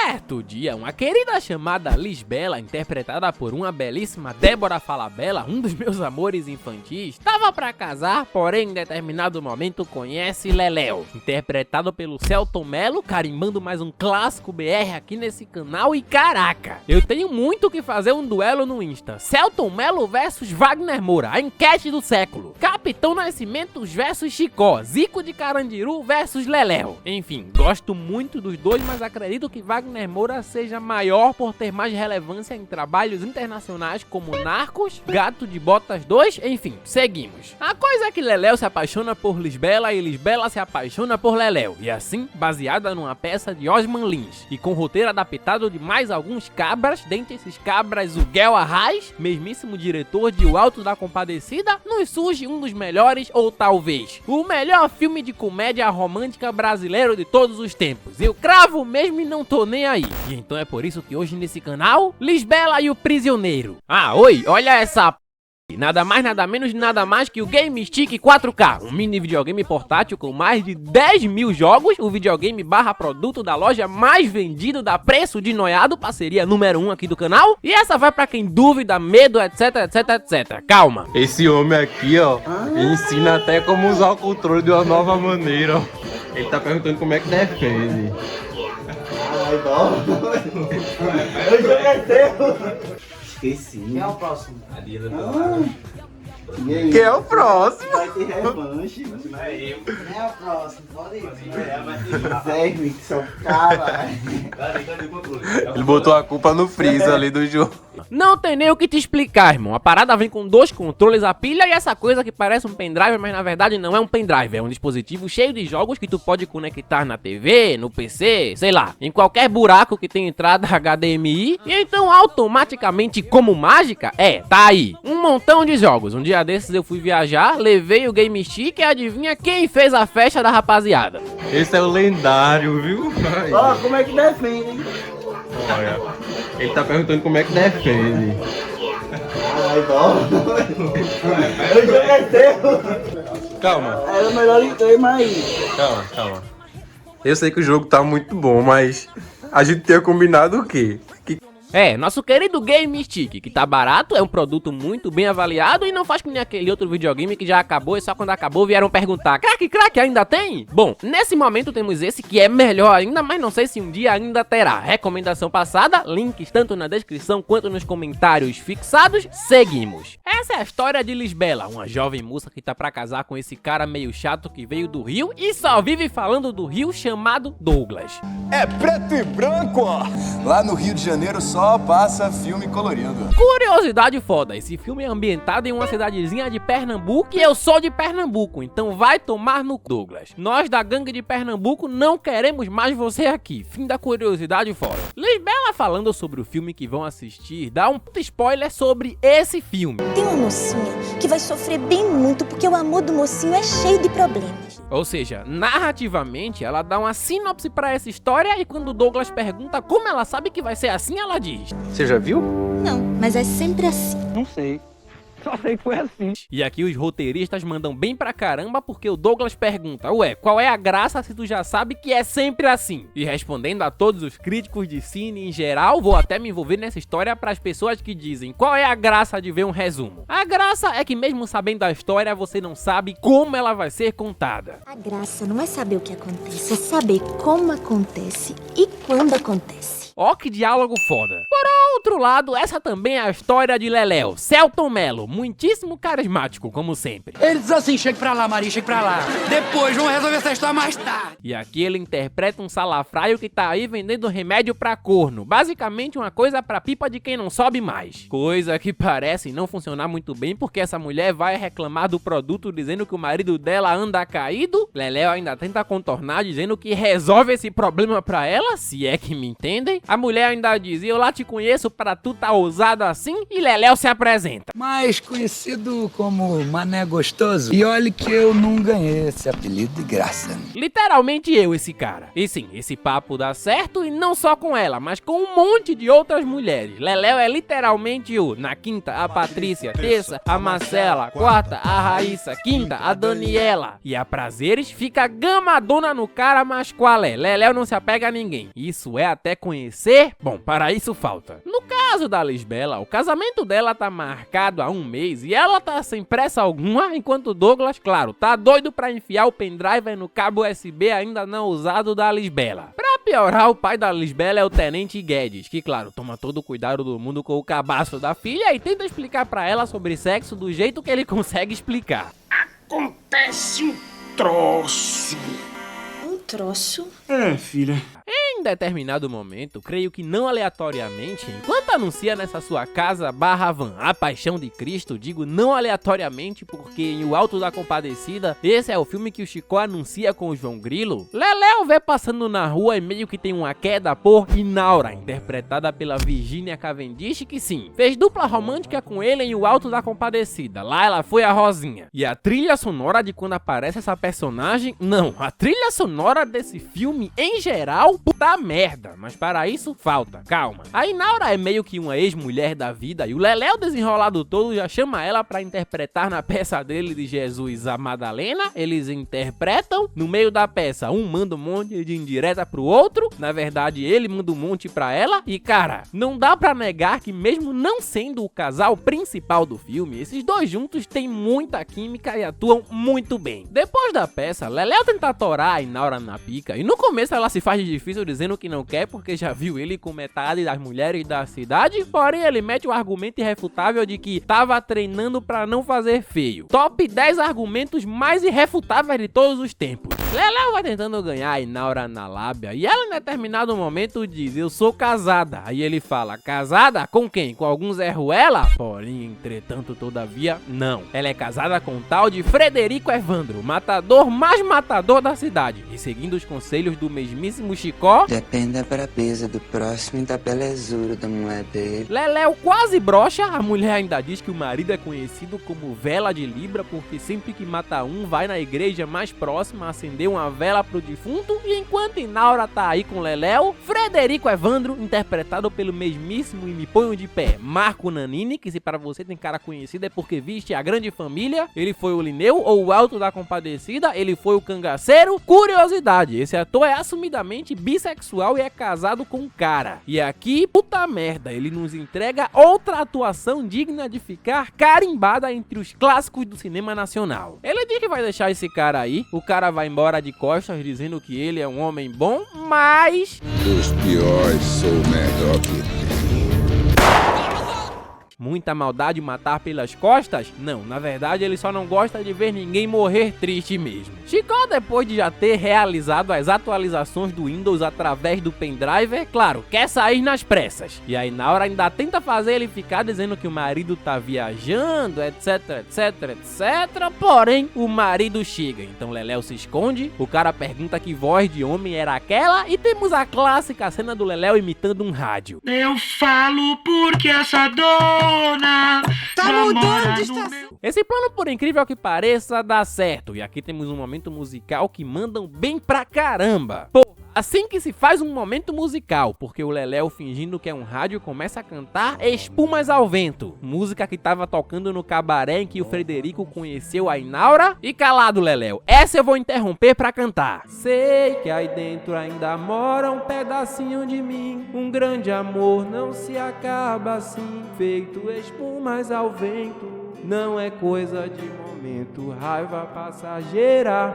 Certo dia, uma querida chamada Lisbela, interpretada por uma belíssima Débora Falabella, um dos meus amores infantis, estava pra casar, porém em determinado momento conhece Leléo, interpretado pelo Selton Mello, carimbando mais um clássico BR aqui nesse canal. E caraca, eu tenho muito que fazer um duelo no Insta. Selton Mello versus Wagner Moura, a enquete do século. Capitão Nascimento versus Chicó, Zico de Carandiru versus Leléo. Enfim, gosto muito dos dois, mas acredito que Wagner Moura seja maior por ter mais relevância em trabalhos internacionais como Narcos, Gato de Botas 2, enfim, seguimos. A coisa é que Leléo se apaixona por Lisbela e Lisbela se apaixona por Leléo, e assim, baseada numa peça de Osman Lins, e com roteiro adaptado de mais alguns cabras, dentre esses cabras o Guel Arraes, mesmíssimo diretor de O Alto da Compadecida, nos surge um dos melhores, ou talvez, o melhor filme de comédia romântica brasileiro de todos os tempos. Eu cravo mesmo e não tô nem aí. E então é por isso que hoje nesse canal, Lisbela e o Prisioneiro. Ah, oi, olha essa nada mais, nada menos, nada mais que o Game Stick 4K, um mini videogame portátil com mais de 10 mil jogos, o videogame barra produto da loja mais vendido da Preço de Noiado, parceria número 1 aqui do canal, e essa vai pra quem dúvida, medo, etc, etc, etc. Calma. Esse homem aqui, ó, ensina até como usar o controle de uma nova maneira, ó. Ele tá perguntando como é que defende. Ai, não. Eu já meteu. Esqueci. Quem é o próximo? Quem é o próximo? Vai ter revanche. Não é eu. Quem é o próximo? Pode ir. Zé, que são cara. Ele botou a culpa no freezer ali do jogo. Não tem nem o que te explicar, irmão. A parada vem com dois controles, a pilha e essa coisa que parece um pendrive, mas na verdade não é um pendrive. É um dispositivo cheio de jogos que tu pode conectar na TV, no PC, sei lá, em qualquer buraco que tenha entrada HDMI. E então automaticamente, como mágica, tá aí um montão de jogos. Um dia desses eu fui viajar, levei o Game Stick e adivinha quem fez a festa da rapaziada? Esse é o lendário, viu? Ó, como é que defende, hein? Olha, ele tá perguntando como é que defende. Ai, não. Eu já meteu. Calma, Era melhor ir três, mas... calma. Eu sei que o jogo tá muito bom, mas a gente tinha combinado o quê? Nosso querido Game Stick, que tá barato, é um produto muito bem avaliado e não faz que nem aquele outro videogame que já acabou e só quando acabou vieram perguntar: crack, ainda tem? Bom, nesse momento temos esse que é melhor ainda, mas não sei se um dia ainda terá. Recomendação passada, links tanto na descrição quanto nos comentários fixados, seguimos. Essa é a história de Lisbela, uma jovem moça que tá pra casar com esse cara meio chato que veio do Rio e só vive falando do Rio chamado Douglas. É preto e branco, ó. Lá no Rio de Janeiro só passa filme colorido. Curiosidade foda, esse filme é ambientado em uma cidadezinha de Pernambuco e eu sou de Pernambuco, então vai tomar no Douglas. Nós da gangue de Pernambuco não queremos mais você aqui. Fim da curiosidade foda. Lisbela falando sobre o filme que vão assistir, dá um puta spoiler sobre esse filme. Tem uma mocinha que vai sofrer bem muito porque o amor do mocinho é cheio de problemas. Ou seja, narrativamente ela dá uma sinopse pra essa história e quando o Douglas pergunta como ela sabe que vai ser assim, ela diz: Você já viu? Não, mas é sempre assim. Não sei. Só sei que foi assim. E aqui os roteiristas mandam bem pra caramba porque o Douglas pergunta: ué, qual é a graça se tu já sabe que é sempre assim? E respondendo a todos os críticos de cine em geral, vou até me envolver nessa história pras pessoas que dizem: qual é a graça de ver um resumo? A graça é que mesmo sabendo a história, você não sabe como ela vai ser contada. A graça não é saber o que acontece, é saber como acontece e quando acontece. Ó que diálogo foda. Por outro lado, essa também é a história de Leléo, Selton Mello, muitíssimo carismático, como sempre. Ele diz assim: chega pra lá, Maria, chega pra lá. Depois, vamos resolver essa história mais tarde. E aqui ele interpreta um salafraio que tá aí vendendo remédio pra corno. Basicamente uma coisa pra pipa de quem não sobe mais. Coisa que parece não funcionar muito bem, porque essa mulher vai reclamar do produto dizendo que o marido dela anda caído. Leléo ainda tenta contornar dizendo que resolve esse problema pra ela, se é que me entendem. A mulher ainda diz: eu lá te conheço, pra tu tá ousado assim? E Leléu se apresenta. Mais conhecido como Mané Gostoso. E olha que eu não ganhei esse apelido de graça. Literalmente eu, esse cara. E sim, esse papo dá certo e não só com ela, mas com um monte de outras mulheres. Leléu é literalmente o na quinta, a Patrícia, terça, a Marcela, quarta, a Raíssa, quinta, a Daniela. E a Prazeres fica gamadona no cara, mas qual é? Leléu não se apega a ninguém. Isso é até conhecer? Bom, para isso falta. No caso da Lisbela, o casamento dela tá marcado há um mês e ela tá sem pressa alguma, enquanto Douglas, claro, tá doido pra enfiar o pendrive no cabo USB ainda não usado da Lisbela. Pra piorar, o pai da Lisbela é o Tenente Guedes, que claro, toma todo o cuidado do mundo com o cabaço da filha e tenta explicar pra ela sobre sexo do jeito que ele consegue explicar. Acontece um troço. Um troço? É, filha. Em determinado momento, creio que não aleatoriamente, enquanto anuncia nessa sua casa /van A Paixão de Cristo, digo não aleatoriamente porque em O Alto da Compadecida, esse é o filme que o Chicó anuncia com o João Grilo, Leléu vê passando na rua e meio que tem uma queda por Inaura, interpretada pela Virginia Cavendish, que sim, fez dupla romântica com ele em O Alto da Compadecida, lá ela foi a Rosinha. E a trilha sonora de quando aparece essa personagem, não, a trilha sonora desse filme em geral, puta merda, mas para isso falta, calma. A Inaura é meio que uma ex-mulher da vida e o Leléu desenrolado todo já chama ela pra interpretar na peça dele de Jesus a Madalena, eles interpretam, no meio da peça um manda um monte de indireta pro outro, na verdade ele manda um monte pra ela e cara, não dá pra negar que mesmo não sendo o casal principal do filme, esses dois juntos têm muita química e atuam muito bem. Depois da peça, Leléu tenta atorar a Inaura na pica e no começo ela se faz de difícil dizendo que não quer porque já viu ele com metade das mulheres da cidade, porém ele mete o argumento irrefutável de que tava treinando pra não fazer feio. Top 10 argumentos mais irrefutáveis de todos os tempos. Leléu vai tentando ganhar a Inaura na lábia e ela em determinado momento diz, eu sou casada. Aí ele fala, casada? Com quem? Com algum Zé Ruela? Porém, entretanto, todavia, não. Ela é casada com o tal de Frederico Evandro, matador mais matador da cidade. E seguindo os conselhos do mesmíssimo Chicó, depende da brabeza do próximo e da belezura da mulher dele. Leléu quase brocha, a mulher ainda diz que o marido é conhecido como vela de Libra porque sempre que mata um, vai na igreja mais próxima acender uma vela pro defunto, e enquanto Inaura tá aí com Leléu, Frederico Evandro, interpretado pelo mesmíssimo e me ponho de pé, Marco Nanini, que se para você tem cara conhecido é porque viste A Grande Família, ele foi o Lineu, ou O Alto da Compadecida, ele foi o Cangaceiro. Curiosidade, esse ator é assumidamente bissexual e é casado com um cara. E aqui, puta merda, ele nos entrega outra atuação digna de ficar carimbada entre os clássicos do cinema nacional. Ele diz que vai deixar esse cara aí, o cara vai embora de costas dizendo que ele é um homem bom, mas... Dos piores sou o melhor que tem. Muita maldade matar pelas costas? Não, na verdade ele só não gosta de ver ninguém morrer triste mesmo. Chicó, depois de já ter realizado as atualizações do Windows através do pendrive, claro, quer sair nas pressas. E aí na hora ainda tenta fazer ele ficar dizendo que o marido tá viajando, etc, etc, etc. Porém, o marido chega, então Leléu se esconde, o cara pergunta que voz de homem era aquela e temos a clássica cena do Leléu imitando um rádio. Eu falo porque essa dona tá mudando de estação. Esse plano, por incrível que pareça, dá certo. E aqui temos um momento musical que mandam bem pra caramba. Pô, assim que se faz um momento musical, porque o Leléu, fingindo que é um rádio, começa a cantar Espumas ao Vento, música que tava tocando no cabaré em que o Frederico conheceu a Inaura. E calado, Leléu, essa eu vou interromper pra cantar. Sei que aí dentro ainda mora um pedacinho de mim, um grande amor não se acaba assim, feito espumas ao vento, não é coisa de momento, raiva passageira.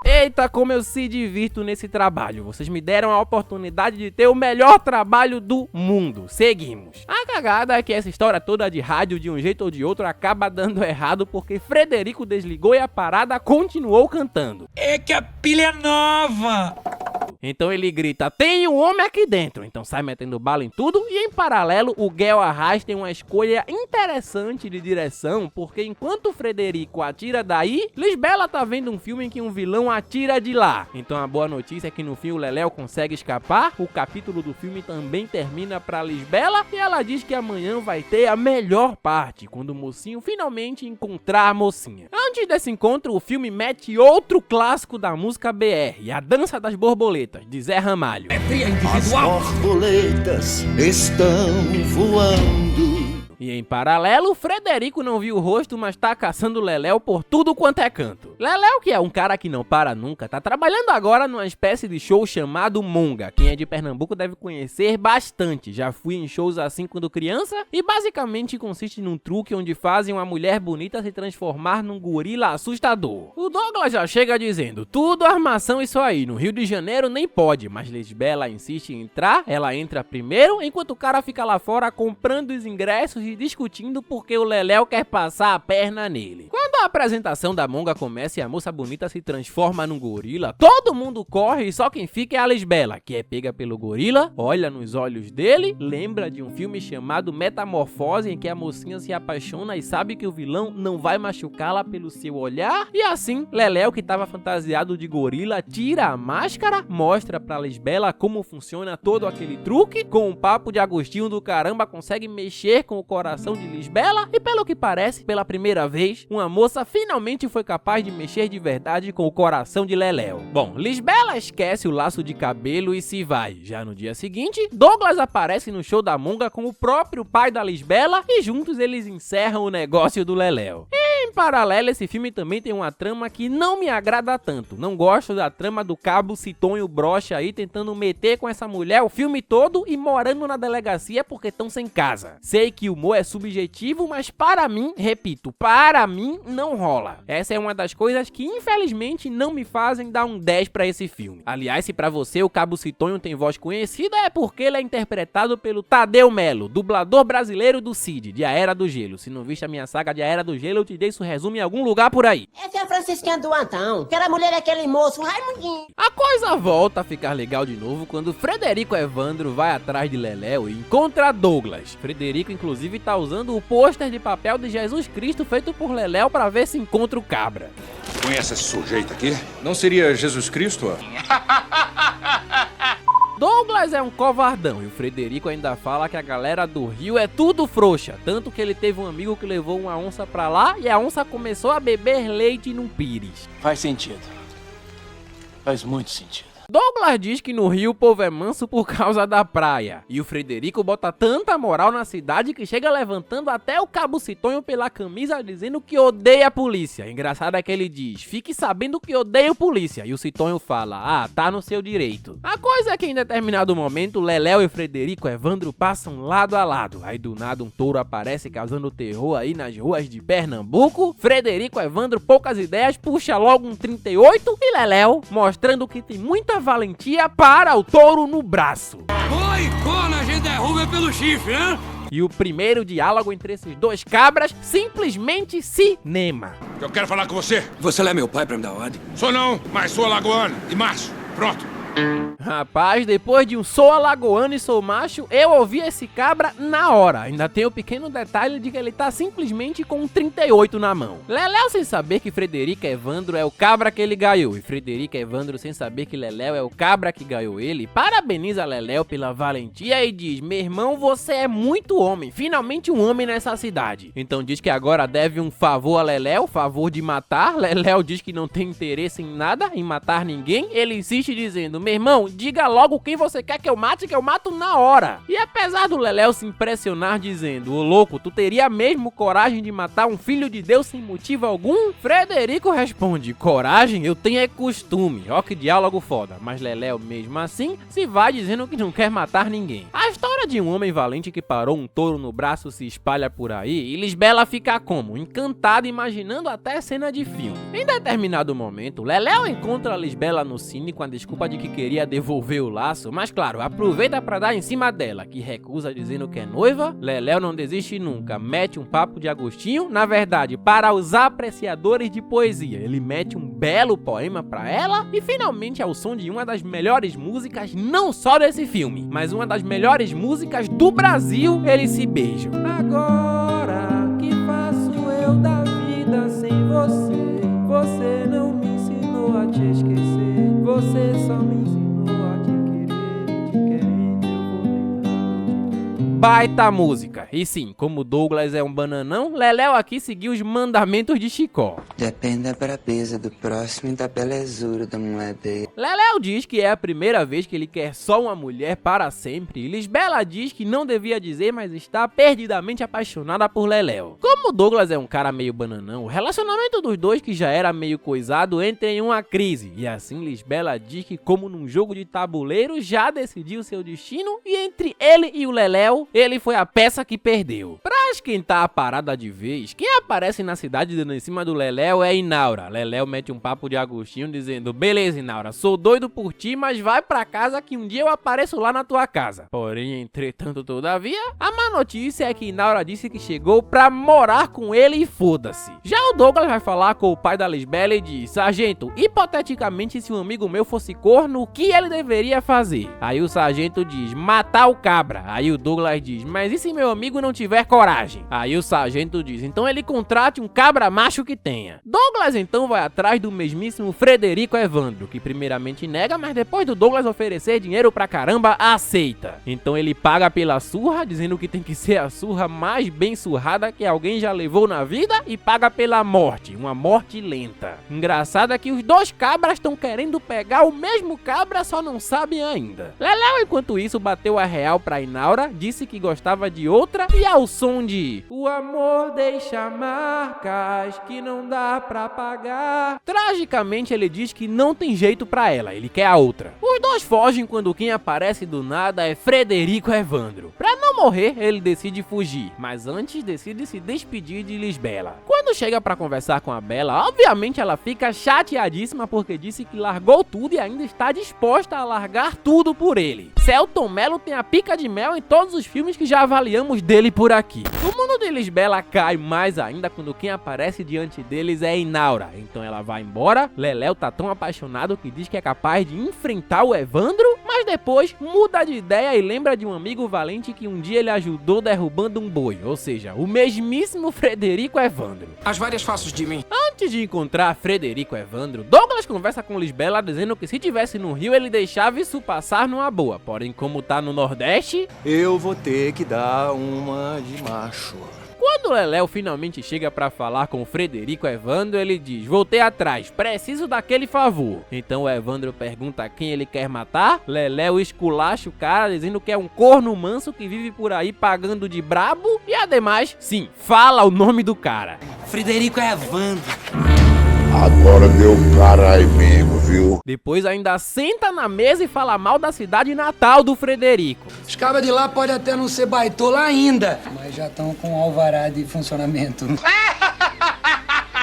Eita, como eu se divirto nesse trabalho. Vocês me deram a oportunidade de ter o melhor trabalho do mundo. Seguimos. A cagada é que essa história toda de rádio, de um jeito ou de outro, acaba dando errado porque Frederico desligou e a parada continuou cantando. É que a pilha é nova! Então ele grita, tem um homem aqui dentro, então sai metendo bala em tudo. E em paralelo, o Guel Arraes tem uma escolha interessante de direção, porque enquanto o Frederico atira daí, Lisbela tá vendo um filme em que um vilão atira de lá. Então a boa notícia é que no fim o Leléu consegue escapar, o capítulo do filme também termina pra Lisbela, e ela diz que amanhã vai ter a melhor parte, quando o mocinho finalmente encontrar a mocinha. Antes desse encontro, o filme mete outro clássico da música BR, A Dança das Borboletas, de Zé Ramalho. As borboletas estão voando. E em paralelo, o Frederico não viu o rosto, mas tá caçando o Leléu por tudo quanto é canto. Leléu, que é um cara que não para nunca, tá trabalhando agora numa espécie de show chamado Monga. Quem é de Pernambuco deve conhecer bastante, já fui em shows assim quando criança, e basicamente consiste num truque onde fazem uma mulher bonita se transformar num gorila assustador. O Douglas já chega dizendo, tudo armação isso aí, no Rio de Janeiro nem pode, mas Lisbela insiste em entrar, ela entra primeiro, enquanto o cara fica lá fora comprando os ingressos e discutindo porque o Leléu quer passar a perna nele. Quando a apresentação da Monga começa e a moça bonita se transforma num gorila, todo mundo corre e só quem fica é a Lisbela, que é pega pelo gorila, olha nos olhos dele, lembra de um filme chamado Metamorfose, em que a mocinha se apaixona e sabe que o vilão não vai machucá-la pelo seu olhar, e assim, Leléu, que estava fantasiado de gorila, tira a máscara, mostra pra Lisbela como funciona todo aquele truque, com um papo de Agostinho do caramba, consegue mexer com o coração de Lisbela, e pelo que parece, pela primeira vez, uma moça finalmente foi capaz de mexer de verdade com o coração de Leléu. Bom, Lisbela esquece o laço de cabelo e se vai. Já no dia seguinte, Douglas aparece no show da Monga com o próprio pai da Lisbela e juntos eles encerram o negócio do Leléu. Em paralelo, esse filme também tem uma trama que não me agrada tanto. Não gosto da trama do cabo Citonho Brocha aí tentando meter com essa mulher o filme todo e morando na delegacia porque estão sem casa. Sei que o humor é subjetivo, mas para mim, repito, para mim não rola. Essa é uma das coisas que infelizmente não me fazem dar um 10 pra esse filme. Aliás, se pra você o cabo Citonho tem voz conhecida, é porque ele é interpretado pelo Tadeu Melo, dublador brasileiro do Cid, de A Era do Gelo. Se não viste a minha saga de A Era do Gelo, eu te dei isso resumo em algum lugar por aí. Essa é a Francisquinha do Antão, aquela mulher é aquele moço, Raimundinho. A coisa volta a ficar legal de novo quando Frederico Evandro vai atrás de Leléu e encontra Douglas. Frederico, inclusive, tá usando o pôster de papel de Jesus Cristo feito por Leléu pra ver se encontra o cabra. Conhece esse sujeito aqui? Não seria Jesus Cristo? Douglas é um covardão e o Frederico ainda fala que a galera do Rio é tudo frouxa, tanto que ele teve um amigo que levou uma onça pra lá e a onça começou a beber leite num pires. Faz sentido. Faz muito sentido. Douglas diz que no Rio o povo é manso por causa da praia. E o Frederico bota tanta moral na cidade que chega levantando até o cabo Citonho pela camisa dizendo que odeia a polícia. Engraçado é que ele diz, fique sabendo que odeio polícia. E o Citonho fala, ah, tá no seu direito. A coisa é que em determinado momento, Leléu e Frederico Evandro passam lado a lado. Aí do nada um touro aparece causando terror aí nas ruas de Pernambuco. Frederico Evandro, poucas ideias, puxa logo um 38 e Leléu, mostrando que tem muita valentia, para o touro no braço. Oi, quando a gente derruba pelo chifre, né? E o primeiro diálogo entre esses dois cabras, simplesmente cinema. Eu quero falar com você. Você é meu pai pra me dar ordem? Sou não, mas sou alagoano e macho. Pronto. Rapaz, depois de um sou alagoano e sou macho, eu ouvi esse cabra na hora. Ainda tem o pequeno detalhe de que ele tá simplesmente com um 38 na mão. Leléu sem saber que Frederico Evandro é o cabra que ele ganhou. E Frederico Evandro sem saber que Leléu é o cabra que ganhou ele, parabeniza Leléu pela valentia e diz, meu irmão, você é muito homem, finalmente um homem nessa cidade. Então diz que agora deve um favor a Leléu, favor de matar. Leléu diz que não tem interesse em nada, em matar ninguém. Ele insiste dizendo, meu irmão, diga logo quem você quer que eu mate, que eu mato na hora. E apesar do Leléu se impressionar dizendo, ô louco, tu teria mesmo coragem de matar um filho de Deus sem motivo algum? Frederico responde, coragem? Eu tenho é costume. Ó que diálogo foda. Mas Leléu mesmo assim se vai dizendo que não quer matar ninguém. A história de um homem valente que parou um touro no braço se espalha por aí e Lisbela fica como? Encantada, imaginando até cena de filme. Em determinado momento, Leléu encontra a Lisbela no cine com a desculpa de que queria devolver o laço, mas claro, aproveita pra dar em cima dela, que recusa dizendo que é noiva. Leléu não desiste nunca, mete um papo de Agostinho, na verdade, para os apreciadores de poesia. Ele mete um belo poema pra ela e finalmente ao som de uma das melhores músicas, não só desse filme, mas uma das melhores músicas do Brasil, eles se beijam. Agora que faço eu da vida sem você? Você não me ensinou a te esquecer, você só me ensinou a te querer, te querendo eu vou tentar. Baita música. E sim, como Douglas é um bananão, Leléu aqui seguiu os mandamentos de Chicó. Depende da brabeza do próximo e da belezura da mulher dele. Leléu diz que é a primeira vez que ele quer só uma mulher para sempre. E Lisbela diz que não devia dizer, mas está perdidamente apaixonada por Leléu. Como Douglas é um cara meio bananão, o relacionamento dos dois, que já era meio coisado, entra em uma crise. E assim Lisbela diz que, como num jogo de tabuleiro, já decidiu seu destino e entre ele e o Leléu, ele foi a peça que perdeu. Pra esquentar a parada de vez, quem aparece na cidade dando em cima do Leléu é Inaura. Leléu mete um papo de Agostinho dizendo: beleza, Inaura, sou doido por ti, mas vai pra casa que um dia eu apareço lá na tua casa. Porém, entretanto, todavia, a má notícia é que Inaura disse que chegou pra morar com ele e foda-se. Já o Douglas vai falar com o pai da Lisbela e diz: sargento, hipoteticamente, se um amigo meu fosse corno, o que ele deveria fazer? Aí o sargento diz: matar o cabra. Aí o Douglas diz: mas e se meu amigo não tiver coragem? Aí o sargento diz: então ele contrate um cabra macho que tenha. Douglas então vai atrás do mesmíssimo Frederico Evandro, que primeiramente nega, mas depois do Douglas oferecer dinheiro pra caramba, aceita. Então ele paga pela surra, dizendo que tem que ser a surra mais bem surrada que alguém já levou na vida, e paga pela morte, uma morte lenta. Engraçado é que os dois cabras estão querendo pegar o mesmo cabra, só não sabem ainda. Leléu, enquanto isso, bateu a real pra Inaura, disse que gostava de outra, e ao som de o amor deixa marcas que não dá pra pagar, tragicamente ele diz que não tem jeito pra ela, ele quer a outra. Os dois fogem quando quem aparece do nada é Frederico Evandro. Pra não morrer, ele decide fugir, mas antes decide se despedir de Lisbela. Quando chega pra conversar com a Bela, obviamente ela fica chateadíssima porque disse que largou tudo e ainda está disposta a largar tudo por ele. Selton Mello tem a pica de mel em todos os filmes que já avaliamos dele por aqui. O mundo de Lisbela cai mais ainda quando quem aparece diante deles é Inaura. Então ela vai embora. Leléu tá tão apaixonado que diz que é capaz de enfrentar o Evandro, mas depois muda de ideia e lembra de um amigo valente que um dia ele ajudou derrubando um boi, ou seja, o mesmíssimo Frederico Evandro. As várias faces de mim. Antes de encontrar Frederico Evandro, Douglas conversa com Lisbela dizendo que se tivesse no Rio ele deixava isso passar numa boa, porém como tá no Nordeste, eu vou ter que dar uma de macho. Quando Leléu finalmente chega pra falar com o Frederico Evandro, ele diz: voltei atrás, preciso daquele favor. Então o Evandro pergunta quem ele quer matar. Leléu esculacha o cara dizendo que é um corno manso que vive por aí pagando de brabo. E ademais, sim, fala o nome do cara: Frederico Evandro. Agora deu cara aí mesmo, viu? Depois ainda senta na mesa e fala mal da cidade natal do Frederico. Os cabras de lá podem até não ser baitola ainda, mas já estão com alvará de funcionamento.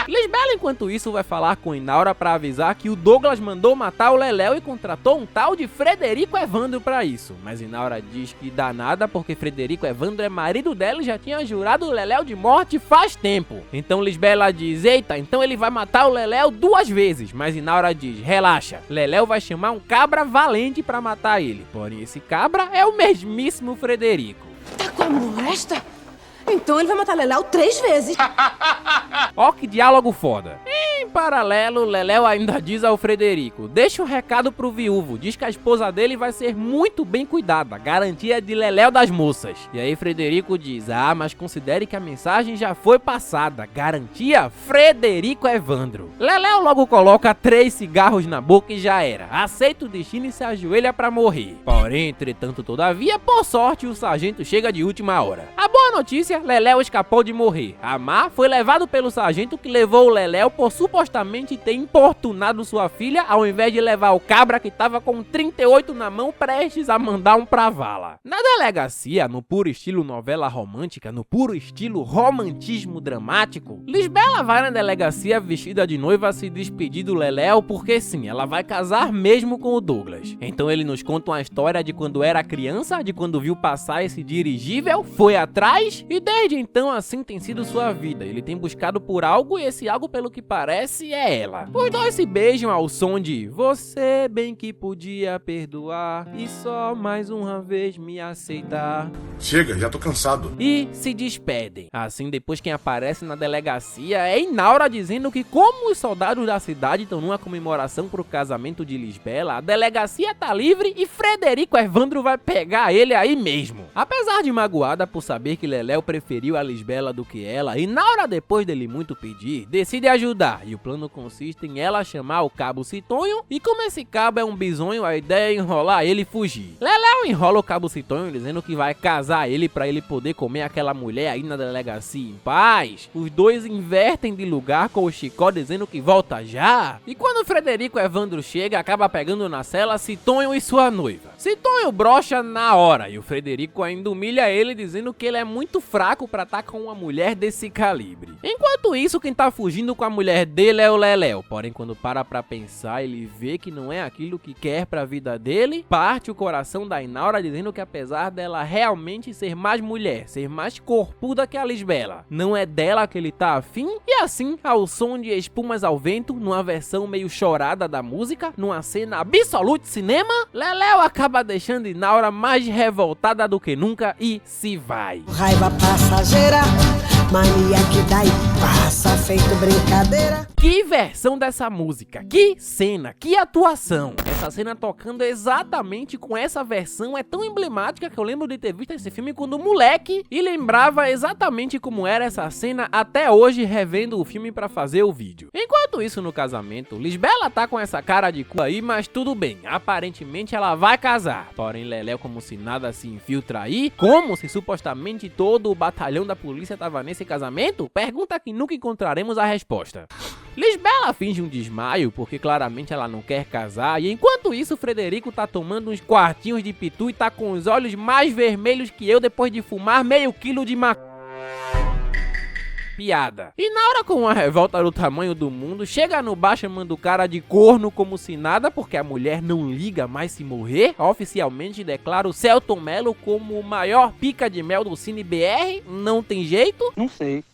Lisbela, enquanto isso, vai falar com Inaura pra avisar que o Douglas mandou matar o Leléu e contratou um tal de Frederico Evandro pra isso. Mas Inaura diz que dá nada porque Frederico Evandro é marido dela e já tinha jurado o Leléu de morte faz tempo. Então Lisbela diz: eita, então ele vai matar o Leléu 2 vezes. Mas Inaura diz: relaxa, Leléu vai chamar um cabra valente pra matar ele. Porém esse cabra é o mesmíssimo Frederico. Tá como esta? Então ele vai matar Leléu 3 vezes. Ó que diálogo foda. Em paralelo, Leléu ainda diz ao Frederico: deixa um recado pro viúvo, diz que a esposa dele vai ser muito bem cuidada, garantia de Leléu das moças. E aí Frederico diz: ah, mas considere que a mensagem já foi passada, garantia Frederico Evandro. Leléu logo coloca 3 cigarros na boca e já era, aceita o destino e se ajoelha pra morrer. Porém, entretanto, todavia, por sorte, o sargento chega de última hora. A boa boa notícia, Leléu escapou de morrer. Amar foi levado pelo sargento que levou o Leléu por supostamente ter importunado sua filha, ao invés de levar o cabra que tava com 38 na mão prestes a mandar um pra vala. Na delegacia, no puro estilo novela romântica, no puro estilo romantismo dramático, Lisbela vai na delegacia vestida de noiva se despedir do Leléu porque sim, ela vai casar mesmo com o Douglas. Então ele nos conta uma história de quando era criança, de quando viu passar esse dirigível, foi atrás e desde então assim tem sido sua vida. Ele tem buscado por algo e esse algo, pelo que parece, é ela. Os dois se beijam ao som de "Você bem que podia perdoar e só mais uma vez me aceitar". Chega, já tô cansado. E se despedem. Assim, depois quem aparece na delegacia é Inaura dizendo que como os soldados da cidade estão numa comemoração pro casamento de Lisbela, a delegacia tá livre e Frederico Evandro vai pegar ele aí mesmo. Apesar de magoada por saber que Leléu preferiu a Lisbela do que ela, Inaura, depois dele muito pedir, decide ajudar. E o plano consiste em ela chamar o Cabo Citonho e como esse cabo é um bisonho, a ideia é enrolar ele e fugir. Leléu enrola o Cabo Citonho dizendo que vai casar ele pra ele poder comer aquela mulher aí na delegacia em paz. Os dois invertem de lugar com o Chicó dizendo que volta já. E quando Frederico Evandro chega, acaba pegando na cela Citonho e sua noiva. Citonho brocha na hora e o Frederico ainda humilha ele dizendo que ele é muito fraco pra estar com uma mulher desse calibre. Enquanto isso, quem tá fugindo com a mulher dele é o Leléu. Porém, quando para pra pensar, ele vê que não é aquilo que quer pra vida dele. Parte o coração da Inaura dizendo que apesar dela realmente ser mais mulher, ser mais corpuda que a Lisbela, não é dela que ele tá afim. E assim, ao som de Espumas ao Vento, numa versão meio chorada da música, numa cena absolute cinema, Leléu acaba deixando Inaura mais revoltada do que nunca e se vai. Raiva passageira, mania que dá e passa feito brincadeira. Que versão dessa música, que cena, que atuação. Essa cena tocando exatamente com essa versão é tão emblemática que eu lembro de ter visto esse filme quando moleque e lembrava exatamente como era essa cena até hoje revendo o filme pra fazer o vídeo. Enquanto isso, no casamento, Lisbela tá com essa cara de cu aí, mas tudo bem, aparentemente ela vai casar. Porém, Leléu, como se nada, se infiltra aí, como se supostamente todo o batalhão da polícia tava nesse casamento? Pergunta que nunca encontraremos a resposta. Lisbela finge um desmaio porque claramente ela não quer casar e enquanto isso Frederico tá tomando uns quartinhos de pitu e tá com os olhos mais vermelhos que eu depois de fumar meio quilo de piada. E na hora, com uma revolta do tamanho do mundo, chega no bar chamando o cara de corno como se nada, porque a mulher não liga mais se morrer. Oficialmente declara o Celton Mello como o maior pica de mel do Cine BR. Não tem jeito? Não sei.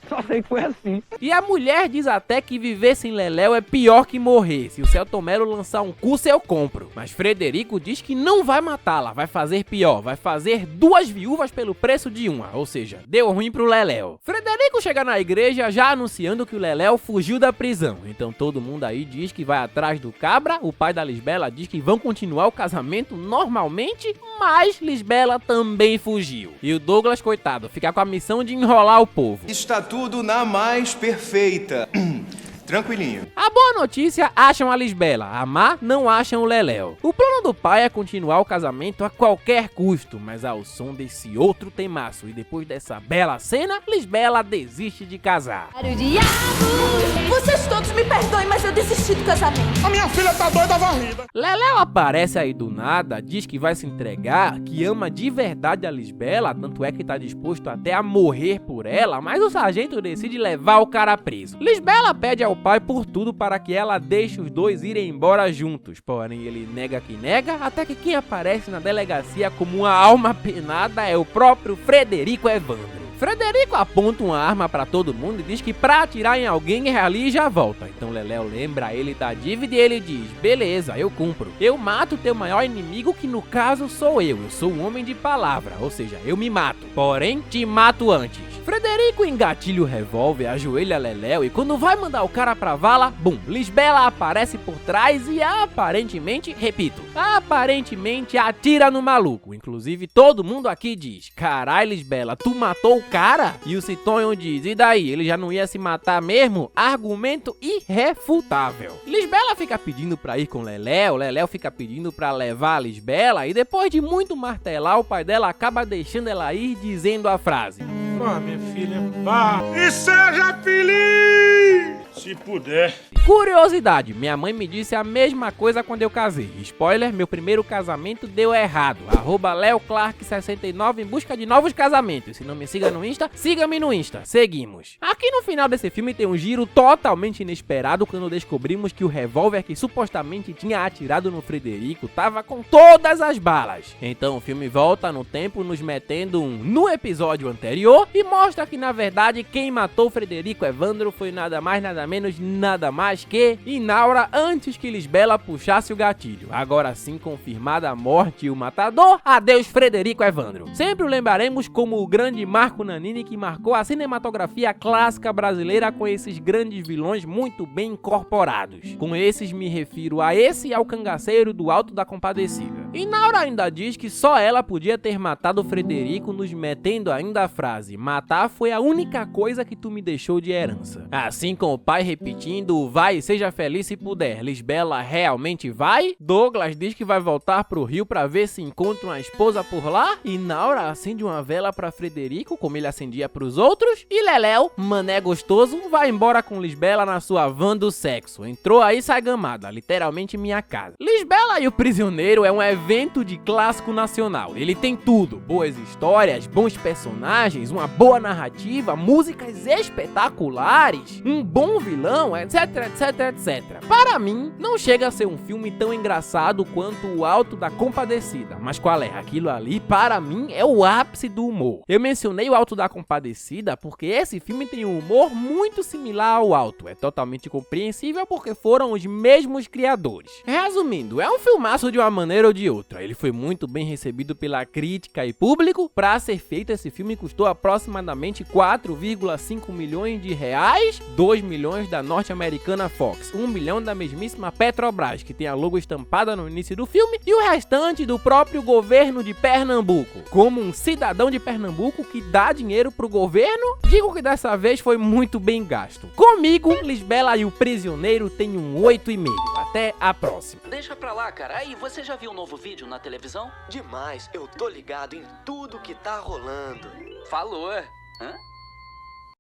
Só sei que foi assim. E a mulher diz até que viver sem Leléu é pior que morrer. Se o Celton Mello lançar um curso, eu compro. Mas Frederico diz que não vai matá-la, vai fazer pior. Vai fazer 2 viúvas pelo preço de uma. Ou seja, deu ruim pro Leléu. Frederico chega na igreja já anunciando que o Leléu fugiu da prisão. Então todo mundo aí diz que vai atrás do cabra. O pai da Lisbela diz que vão continuar o casamento normalmente, mas Lisbela também fugiu. E o Douglas, coitado, fica com a missão de enrolar o povo. Está tudo na mais perfeita. Tranquilinho. A boa notícia, acham a Lisbela. A má, não acham o Leléu. O plano do pai é continuar o casamento a qualquer custo, mas ao som desse outro temaço. E depois dessa bela cena, Lisbela desiste de casar. Diabo! Vocês todos me perdoem, mas eu desisti do casamento. A minha filha tá doida varrida. Leléu aparece aí do nada, diz que vai se entregar, que ama de verdade a Lisbela, tanto é que tá disposto até a morrer por ela, mas o sargento decide levar o cara preso. Lisbela pede ao pai por tudo para que ela deixe os dois irem embora juntos, porém ele nega que nega, até que quem aparece na delegacia como uma alma penada é o próprio Frederico Evandro. Frederico aponta uma arma pra todo mundo e diz que pra atirar em alguém é ali e já volta. Então Leléu lembra ele da dívida e ele diz: beleza, eu cumpro. Eu mato teu maior inimigo, que no caso sou eu. Eu sou um homem de palavra, ou seja, eu me mato. Porém, te mato antes. Frederico engatilha o revólver, ajoelha Leléu e quando vai mandar o cara pra vala, bum, Lisbela aparece por trás e aparentemente, repito, aparentemente atira no maluco. Inclusive todo mundo aqui diz: carai Lisbela, tu matou o cara. E o Citonho diz, e daí, ele já não ia se matar mesmo? Argumento irrefutável. Lisbela fica pedindo pra ir com Leléo, Leléo fica pedindo pra levar a Lisbela, e depois de muito martelar, o pai dela acaba deixando ela ir, dizendo a frase: Vá, minha filha, vá e seja feliz, se puder. Curiosidade, minha mãe me disse a mesma coisa quando eu casei. Spoiler, meu primeiro casamento deu errado. @LeoClark69 em busca de novos casamentos. Se não me siga no Insta, siga-me no Insta. Seguimos. Aqui no final desse filme tem um giro totalmente inesperado quando descobrimos que o revólver que supostamente tinha atirado no Frederico tava com todas as balas. Então o filme volta no tempo nos metendo no episódio anterior e mostra que na verdade quem matou Frederico Evandro foi nada mais nada menos nada mais que Inaura antes que Lisbela puxasse o gatilho. Agora sim confirmada a morte e o matador, adeus Frederico Evandro. Sempre o lembraremos como o grande Marco Nanini que marcou a cinematografia clássica brasileira com esses grandes vilões muito bem incorporados. Com esses me refiro a esse e ao cangaceiro do Alto da Compadecida. Inaura ainda diz que só ela podia ter matado Frederico, nos metendo ainda a frase: matar foi a única coisa que tu me deixou de herança. Assim com o pai repetindo: vai e seja feliz se puder, Lisbela realmente vai? Douglas diz que vai voltar pro Rio pra ver se encontra uma esposa por lá. Inaura acende uma vela pra Frederico, como ele acendia pros outros. E Leléo, mané gostoso, vai embora com Lisbela na sua van do sexo. Entrou aí, sai gamada, literalmente minha casa. Lisbela e o Prisioneiro é um evento de clássico nacional. Ele tem tudo: boas histórias, bons personagens, uma boa narrativa, músicas espetaculares, um bom vilão, etc, etc, etc. Para mim, não chega a ser um filme tão engraçado quanto o Alto da Compadecida, mas qual é? Aquilo ali, para mim, é o ápice do humor. Eu mencionei o Alto da Compadecida porque esse filme tem um humor muito similar ao Alto. É totalmente compreensível porque foram os mesmos criadores. Resumindo, é um filmaço de uma maneira ou de outra. Ele foi muito bem recebido pela crítica e público. Para ser feito, esse filme custou aproximadamente 4,5 milhões de reais, 2 milhões da norte-americana Fox, 1 milhão da mesmíssima Petrobras, que tem a logo estampada no início do filme, e o restante do próprio governo de Pernambuco. Como um cidadão de Pernambuco que dá dinheiro pro governo, digo que dessa vez foi muito bem gasto. Comigo, Lisbela e o Prisioneiro tem um 8,5. Até a próxima. Deixa pra lá, cara. Aí, você já viu um novo vídeo na televisão? Demais, eu tô ligado em tudo que tá rolando. Falou. Hã?